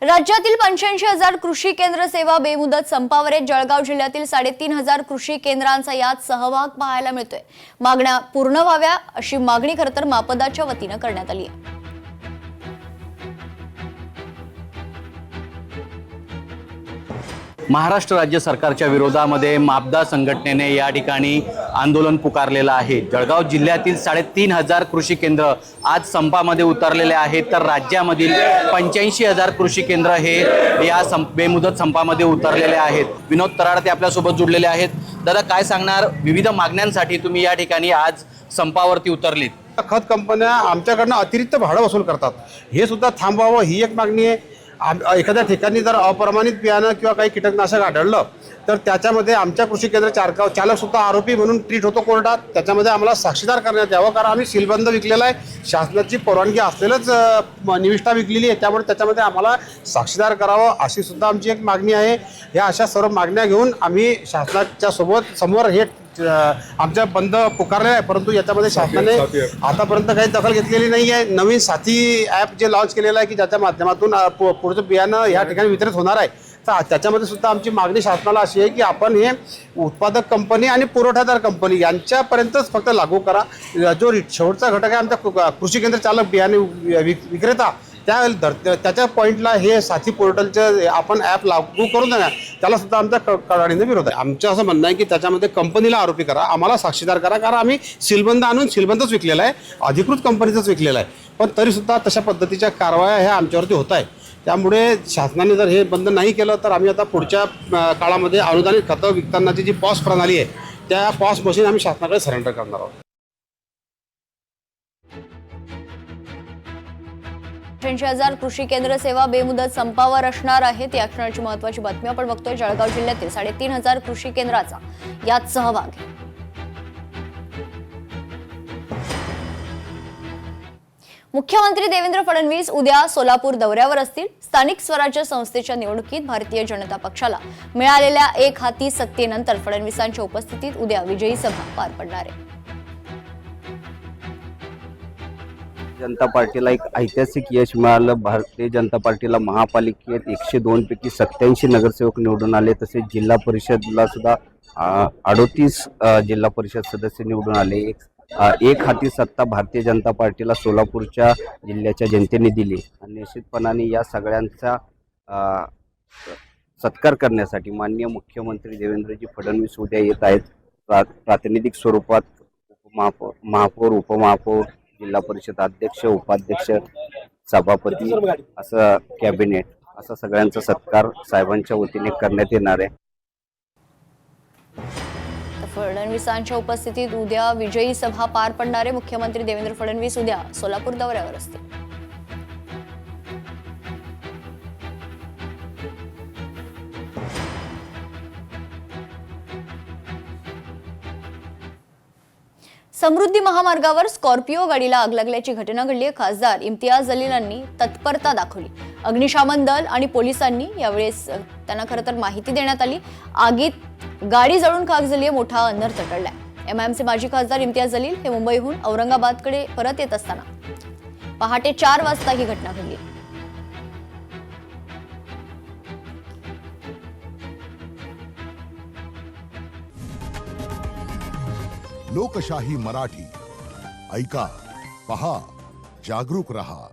राज्यातील 85,000 कृषी केंद्र सेवा बेमुदत संपावर आहेत। जळगाव जिल्ह्यातील 3,500 कृषी केंद्रांचा यात सहभाग पाहायला मिळतोय। मागण्या पूर्ण व्हाव्या अशी मागणी खरं तर मापदाच्या वतीने करण्यात आली आहे। महाराष्ट्र राज्य सरकारच्या विरोधामध्ये मापदा संघटनेने या ठिकाणी आंदोलन पुकारलेलं आहे। जळगाव जिल्ह्यातील 3,500 कृषी केंद्र आज संपामध्ये उतरलेले आहेत, तर राज्यामधील 85,000 कृषी केंद्र हे या बेमुदत संपामध्ये उतरलेले आहेत। विनोद तराड ते आपल्यासोबत जुडलेले आहेत। दादा, काय सांगणार, विविध मागण्यांसाठी तुम्ही या ठिकाणी आज संपावरती उतरलीत? खत कंपन्या आमच्याकडनं अतिरिक्त भाडं वसूल करतात, हे सुद्धा थांबवावं ही एक मागणी आहे। एखाद्या ठिकाणी जर अप्रमाणित बियाणं किंवा काही कीटकनाशक आढळलं तर त्याच्यामध्ये आमच्या कृषी केंद्र चालक सुद्धा आरोपी म्हणून ट्रीट होतो कोर्टात। त्याच्यामध्ये आम्हाला साक्षीदार करण्यात यावं, कारण आम्ही सीलबंद विकलेला आहे, शासनाची परवानगी असलेलंच निविष्ठा विकलेली आहे, त्यामुळे त्याच्यामध्ये आम्हाला साक्षीदार करावं अशी सुद्धा आमची एक मागणी आहे। या अशा सर्व मागण्या घेऊन आम्ही शासनाच्या समोर हे आमच्या बंद पुकारलेला आहे, परंतु याच्यामध्ये शासनाने आतापर्यंत काही दखल घेतलेली नाही आहे। नवीन साथी ॲप जे लॉन्च केलेलं आहे की ज्याच्या माध्यमातून पुढचं बियाणं या ठिकाणी वितरित होणार आहे, तर त्याच्यामध्ये सुद्धा आमची मागणी शासनाला अशी आहे की आपण हे उत्पादक कंपनी आणि पुरवठादार कंपनी यांच्यापर्यंतच फक्त लागू करा। जो शेवटचा घटक आहे आमच्या कृषी केंद्र चालक बियाणे विक्रेता, त्याच्या पॉईंटला हे साथी पोर्टलचं आपण ॲप लागू करून देणार, त्याला सुद्धा आमच्या कडाडीने विरोध आहे। आमचं असं म्हणणं आहे की त्याच्यामध्ये कंपनीला आरोपी करा, आम्हाला साक्षीदार करा, कारण आम्ही सीलबंद आणून सीलबंदच विकलेला आहे, अधिकृत कंपनीचंच विकलेलं आहे, पण तरीसुद्धा तशा पद्धतीच्या कारवाया ह्या आमच्यावरती होत आहे। त्यामुळे शासनाने जर हे बंद नाही केलं तर आम्ही आता पुढच्या काळामध्ये अनुदानित खतं विकतानाची जी पॉस प्रणाली आहे त्या पॉस मशीन आम्ही शासनाकडे सरेंडर करणार आहोत। 85,000 कृषी केंद्र सेवा बेमुदत संपावर असणार आहेत। या क्षणाची महत्त्वाची बातमी आपण बघतोय। जळगाव जिल्ह्यातील 3,500 कृषी केंद्राचा यात सहभाग आहे। मुख्यमंत्री देवेंद्र फडणवीस उद्या सोलापूर दौऱ्यावर असतील। स्थानिक स्वराज्य संस्थेच्या निवडणुकीत भारतीय जनता पक्षाला मिळालेल्या एक हाती सत्तेनंतर फडणवीसांच्या उपस्थितीत उद्या विजयी सभा पार पडणार आहे। जनता पार्टीला एक ऐतिहासिक यश मिळालं। भारतीय जनता पार्टीला महापालिकेत 102 पैकी 87 नगरसेवक निवडून आले, तसेच जिल्हा परिषदला सुद्धा 38 जिल्हा परिषद सदस्य निवडून आले। एक हाती सत्ता भारतीय जनता पार्टीला सोलापूरच्या जिल्ह्याच्या जनतेने दिली आणि निश्चितपणाने या सगळ्यांचा सत्कार करण्यासाठी माननीय मुख्यमंत्री देवेंद्रजी फडणवीस उद्या येत आहेत। प्रातिनिधिक स्वरूपात महापौर, उपमहापौर, जिल्हा परिषद अध्यक्ष, उपाध्यक्ष, सभापती असं कॅबिनेट असा सगळ्यांचा सत्कार साहेबांच्या वतीने करण्यात येणार आहे। फडणवीसांच्या उपस्थितीत उद्या विजयी सभा पार पडणार आहे। मुख्यमंत्री देवेंद्र फडणवीस उद्या सोलापूर दौऱ्यावर असतील। समृद्धी महामार्गावर स्कॉर्पिओ गाडीला आग लागल्याची घटना घडली आहे। खासदार इम्तियाज जलील यांनी तत्परता दाखवली। अग्निशमन दल आणि पोलिसांनी यावेळेस त्यांना खरं तर माहिती देण्यात आली। आगीत गाडी जळून खाक झाली आहे, मोठा अनर्थ टळलाय। एमआयएमचे माजी खासदार इम्तियाज जलील हे मुंबईहून औरंगाबादकडे परत येत असताना पहाटे 4 वाजता ही घटना घडली। लोकशाही मराठी ऐका, पहा, जागरूक रहा।